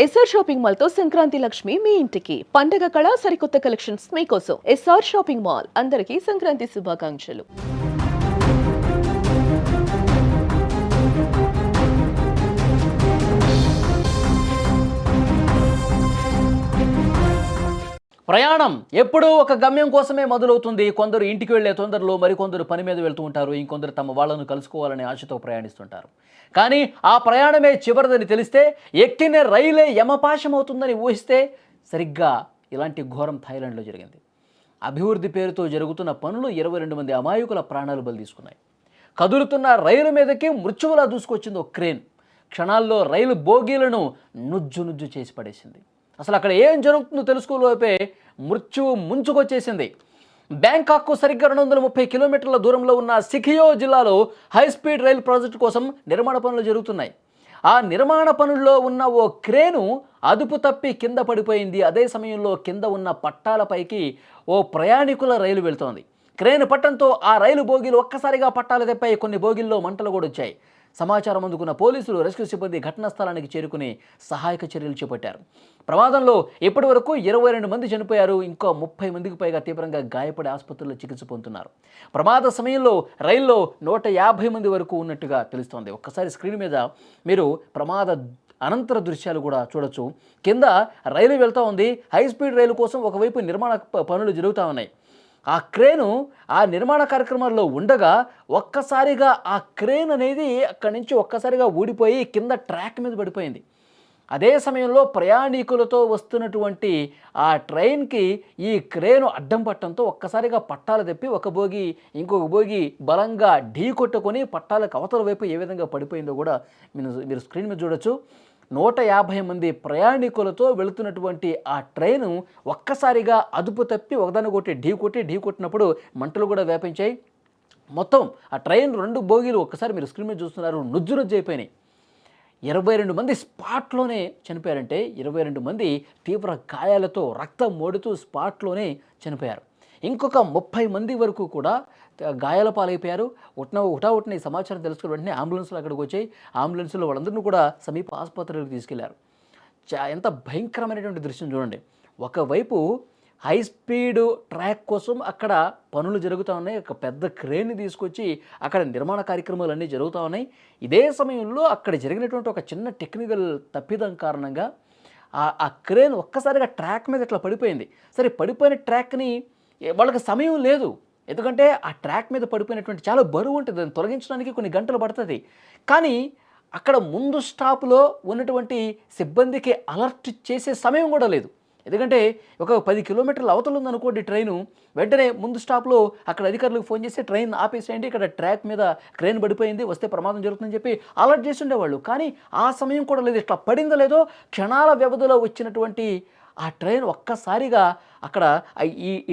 SR shopping mall తో సంక్రాంతి లక్ష్మి మీ ఇంటికి పండగ కళ సరికొత్త కలెక్షన్స్ మీకోసం ఎస్ఆర్ షాపింగ్ మాల్ అందరికీ సంక్రాంతి శుభాకాంక్షలు. ప్రయాణం ఎప్పుడూ ఒక గమ్యం కోసమే మొదలవుతుంది. కొందరు ఇంటికి వెళ్లే తొందరలో, మరికొందరు పని మీద వెళ్తూ ఉంటారు. ఇంకొందరు తమ వాళ్ళను కలుసుకోవాలనే ఆశతో ప్రయాణిస్తుంటారు. కానీ ఆ ప్రయాణమే చివరిదని తెలిస్తే, ఎక్కిన రైలే యమపాశమవుతుందని ఊహిస్తే, సరిగ్గా ఇలాంటి ఘోరం థాయిలాండ్లో జరిగింది. అభివృద్ధి పేరుతో జరుగుతున్న పనులు 22 మంది అమాయకుల ప్రాణాలు బలి తీసుకున్నాయి. కదులుతున్న రైలు మీదకి మృత్యువులా దూసుకొచ్చింది ఒక క్రేన్. క్షణాల్లో రైలు బోగీలను నుజ్జు చేసి పడేసింది. అసలు అక్కడ ఏం జరుగుతుందో తెలుసుకోలోపే మృత్యువు ముంచుకొచ్చేసింది. బ్యాంకాక్కు సరిగ్గా 230 కిలోమీటర్ల దూరంలో ఉన్న సికియో జిల్లాలో హైస్పీడ్ రైలు ప్రాజెక్టు కోసం నిర్మాణ పనులు జరుగుతున్నాయి. ఆ నిర్మాణ పనుల్లో ఉన్న ఓ క్రేను అదుపు తప్పి కింద పడిపోయింది. అదే సమయంలో కింద ఉన్న పట్టాలపైకి ఓ ప్రయాణికుల రైలు వెళ్తోంది. క్రేను పట్టడంతో ఆ రైలు బోగీలు ఒక్కసారిగా పట్టాలు తెప్పాయి. కొన్ని బోగీల్లో మంటలు కూడా వచ్చాయి. సమాచారం అందుకున్న పోలీసులు, రెస్క్యూ సిబ్బంది ఘటనా స్థలానికి చేరుకుని సహాయక చర్యలు చేపట్టారు. ప్రమాదంలో ఇప్పటి వరకు 22 మంది చనిపోయారు. ఇంకో 30 మందికి పైగా తీవ్రంగా గాయపడి ఆసుపత్రిలో చికిత్స పొందుతున్నారు. ప్రమాద సమయంలో రైల్లో 150 మంది వరకు ఉన్నట్టుగా తెలుస్తోంది. ఒక్కసారి స్క్రీన్ మీద మీరు ప్రమాద అనంతర దృశ్యాలు కూడా చూడొచ్చు. కింద రైలు వెళ్తూ ఉంది. హైస్పీడ్ రైలు కోసం ఒకవైపు నిర్మాణ పనులు జరుగుతూ ఉన్నాయి. ఆ క్రేను ఆ నిర్మాణ కార్యక్రమాల్లో ఉండగా ఒక్కసారిగా ఆ క్రేన్ అనేది అక్కడి నుంచి ఒక్కసారిగా ఊడిపోయి కింద ట్రాక్ మీద పడిపోయింది. అదే సమయంలో ప్రయాణికులతో వస్తున్నటువంటి ఆ ట్రైన్కి ఈ క్రేను అడ్డం పట్టడంతో ఒక్కసారిగా పట్టాలు తెప్పి ఒక బోగి ఇంకొక బోగి బలంగా ఢీ కొట్టుకొని పట్టాలకు అవతల వైపు ఏ విధంగా పడిపోయిందో కూడా మీరు స్క్రీన్ మీద చూడొచ్చు. 150 మంది ప్రయాణికులతో వెళుతున్నటువంటి ఆ ట్రైను ఒక్కసారిగా అదుపు తప్పి ఒకదాన్ని ఢీ కొట్టినప్పుడు మంటలు కూడా వ్యాపించాయి. మొత్తం ఆ ట్రైన్ 2 బోగీలు ఒక్కసారి మీరు స్క్రీన్ మీద చూస్తున్నారు, నుజ్జు అయిపోయినాయి. 22 మంది స్పాట్లోనే చనిపోయారంటే 22 మంది తీవ్ర గాయాలతో రక్తం మోడుతూ స్పాట్లోనే చనిపోయారు. ఇంకొక 30 మంది వరకు కూడా గాయాల పాలైపోయారు. హుటాహుటిన ఈ సమాచారం తెలుసుకున్న వెంటనే అంబులెన్స్లు అక్కడికి వచ్చాయి. అంబులెన్స్లో వాళ్ళందరినీ కూడా సమీప ఆసుపత్రికి తీసుకెళ్లారు. ఎంత భయంకరమైనటువంటి దృశ్యం చూడండి. ఒకవైపు హై స్పీడ్ ట్రాక్ కోసం అక్కడ పనులు జరుగుతూ ఉన్నాయి. ఒక పెద్ద క్రేన్ని తీసుకొచ్చి అక్కడ నిర్మాణ కార్యక్రమాలన్నీ జరుగుతూ ఉన్నాయి. ఇదే సమయంలో అక్కడ జరిగినటువంటి ఒక చిన్న టెక్నికల్ తప్పిదం కారణంగా ఆ క్రేన్ ఒక్కసారిగా ట్రాక్ మీద ఇట్లా పడిపోయింది. సరే, పడిపోయిన ట్రాక్ని వాళ్ళకి సమయం లేదు. ఎందుకంటే ఆ ట్రాక్ మీద పడిపోయినటువంటి చాలా బరువు ఉంటుంది. దాన్ని తొలగించడానికి కొన్ని గంటలు పడుతుంది. కానీ అక్కడ ముందు స్టాప్లో ఉన్నటువంటి సిబ్బందికి అలర్ట్ చేసే సమయం కూడా లేదు. ఎందుకంటే ఒక 10 కిలోమీటర్ల అవతల ఉందనుకోండి ట్రైను, వెంటనే ముందు స్టాప్లో అక్కడ అధికారులకు ఫోన్ చేసి ట్రైన్ ఆపేసేయండి, ఇక్కడ ట్రాక్ మీద క్రేన్ పడిపోయింది, వస్తే ప్రమాదం జరుగుతుందని చెప్పి అలర్ట్ చేసి ఉండేవాళ్ళు. కానీ ఆ సమయం కూడా లేదు. ఇట్లా పడిందో లేదో క్షణాల వ్యవధిలో వచ్చినటువంటి ఆ ట్రైన్ ఒక్కసారిగా అక్కడ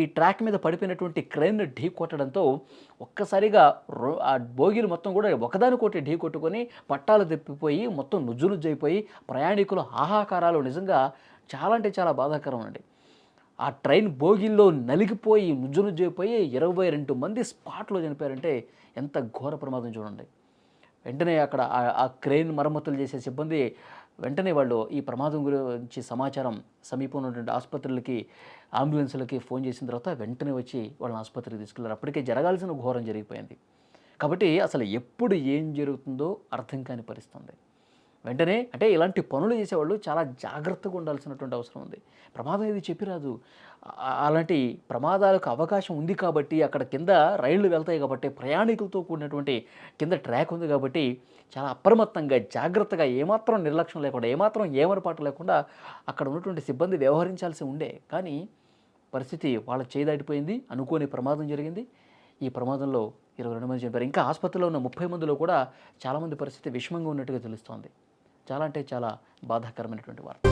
ఈ ట్రాక్ మీద పడిపోయినటువంటి క్రేన్ ఢీ కొట్టడంతో ఒక్కసారిగా ఆ బోగీలు మొత్తం కూడా ఒకదానికొకటి ఢీ కొట్టుకొని పట్టాలు తెప్పిపోయి మొత్తం నుజ్జుయిపోయి ప్రయాణికులు హాహాకారాలు నిజంగా చాలా అంటే చాలా బాధాకరం అండి. ఆ ట్రైన్ బోగీల్లో నలిగిపోయి నుజ్జుయిపోయి 22 మంది స్పాట్లో చనిపోయారంటే ఎంత ఘోర ప్రమాదం చూడండి. వెంటనే అక్కడ ఆ క్రేన్ మరమ్మతులు చేసే సిబ్బంది వెంటనే వాళ్ళు ఈ ప్రమాదం గురించి సమాచారం సమీపంలో ఉన్నటువంటి ఆసుపత్రులకి, అంబులెన్సులకి ఫోన్ చేసిన తర్వాత వెంటనే వచ్చి వాళ్ళని ఆసుపత్రికి తీసుకెళ్లారు. అప్పటికే జరగాల్సిన ఘోరం జరిగిపోయింది. కాబట్టి అసలు ఎప్పుడు ఏం జరుగుతుందో అర్థం కాని పరిస్థితి. వెంటనే అంటే ఇలాంటి పనులు చేసేవాళ్ళు చాలా జాగ్రత్తగా ఉండాల్సినటువంటి అవసరం ఉంది. ప్రమాదం ఏది చెప్పిరాదు. అలాంటి ప్రమాదాలకు అవకాశం ఉంది కాబట్టి అక్కడ కింద రైళ్లు వెళ్తాయి కాబట్టి ప్రయాణికులతో కూడినటువంటి కింద ట్రాక్ ఉంది కాబట్టి చాలా అప్రమత్తంగా జాగ్రత్తగా ఏమాత్రం నిర్లక్ష్యం లేకుండా ఏమాత్రం ఏమరపాటు లేకుండా అక్కడ ఉన్నటువంటి సిబ్బంది వ్యవహరించాల్సి ఉండే. కానీ పరిస్థితి వాళ్ళ చేయి దాటిపోయింది. అనుకోని ప్రమాదం జరిగింది. ఈ ప్రమాదంలో 22 మంది చనిపోయారు. ఇంకా ఆసుపత్రిలో ఉన్న 30 మందిలో కూడా చాలామంది పరిస్థితి విషమంగా ఉన్నట్టుగా తెలుస్తోంది. చాలా అంటే చాలా బాధాకరమైనటువంటి వార్త.